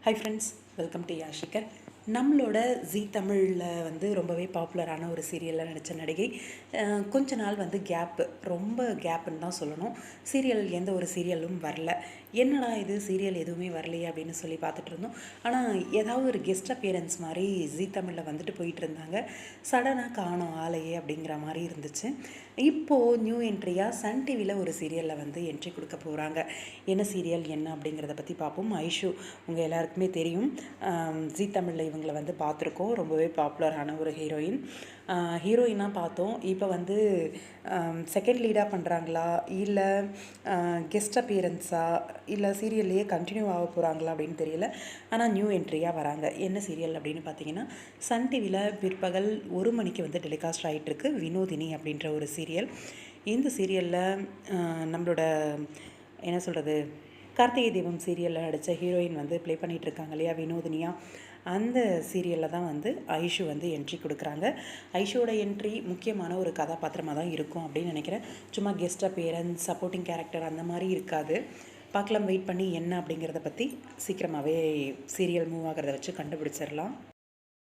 Hi friends, welcome to Yashikar. நம்மளோட ஜீ தமிழில் வந்து ரொம்பவே பாப்புலரான ஒரு சீரியலில் நடித்த நடிகை. கொஞ்ச நாள் வந்து ரொம்ப கேப்புன்னு தான் சொல்லணும். எந்த ஒரு சீரியலும் வரல. என்னடா இது சீரியல் எதுவுமே வரலையே அப்படின்னு சொல்லி பார்த்துட்டு இருந்தோம். ஆனால் ஏதாவது ஒரு கெஸ்ட் அப்பியரன்ஸ் மாதிரி ஜீ தமிழில் வந்துட்டு போயிட்டு இருந்தாங்க. சடனாக காணோம் ஆளையே அப்படிங்கிற மாதிரி இருந்துச்சு. இப்போது நியூ என்ட்ரியாக சன் டிவியில் ஒரு சீரியலில் வந்து என்ட்ரி கொடுக்க போகிறாங்க. என்ன சீரியல் என்ன அப்படிங்கிறத பற்றி பார்ப்போம். ஐஷு உங்கள் எல்லாருக்குமே தெரியும். ஜீ தமிழில் இவங்களை வந்து பார்த்துருக்கோம். ரொம்பவே பாப்புலரான ஒரு ஹீரோயினாக பார்த்தோம். இப்போ வந்து செகண்ட் லீடாக பண்ணுறாங்களா, இல்லை கெஸ்ட் அப்பியரன்ஸா, இல்லை சீரியல்லையே கண்டினியூ ஆக போகிறாங்களா அப்படின்னு தெரியல. ஆனால் நியூ என்ட்ரியாக வராங்க. என்ன சீரியல் அப்படின்னு பார்த்தீங்கன்னா, சன் டிவியில் பிற்பகல் 1 மணிக்கு வந்து டெலிகாஸ்ட் ஆகிட்டுருக்கு வினோதினி அப்படின்ற ஒரு சீரியல். இந்த சீரியலில் நம்மளோட என்ன சொல்கிறது, கார்த்திகை தீபம் சீரியலில் நடித்த ஹீரோயின் வந்து ப்ளே பண்ணிகிட்ருக்காங்க இல்லையா, வினோதினியா. அந்த சீரியலில் தான் வந்து ஐஷு வந்து என்ட்ரி கொடுக்குறாங்க. ஐஷுவோட என்ட்ரி முக்கியமான ஒரு கதாபாத்திரமாக தான் இருக்கும் அப்படின்னு நினைக்கிறேன். சும்மா கெஸ்ட் அப்பியரன்ஸ், சப்போர்ட்டிங் கேரக்டர் அந்த மாதிரி இருக்காது. பார்க்கலாம், வெயிட் பண்ணி என்ன அப்படிங்கிறத பற்றி சீக்கிரமாகவே சீரியல் மூவ் ஆகிறத வச்சு கண்டுபிடிச்சிடலாம்.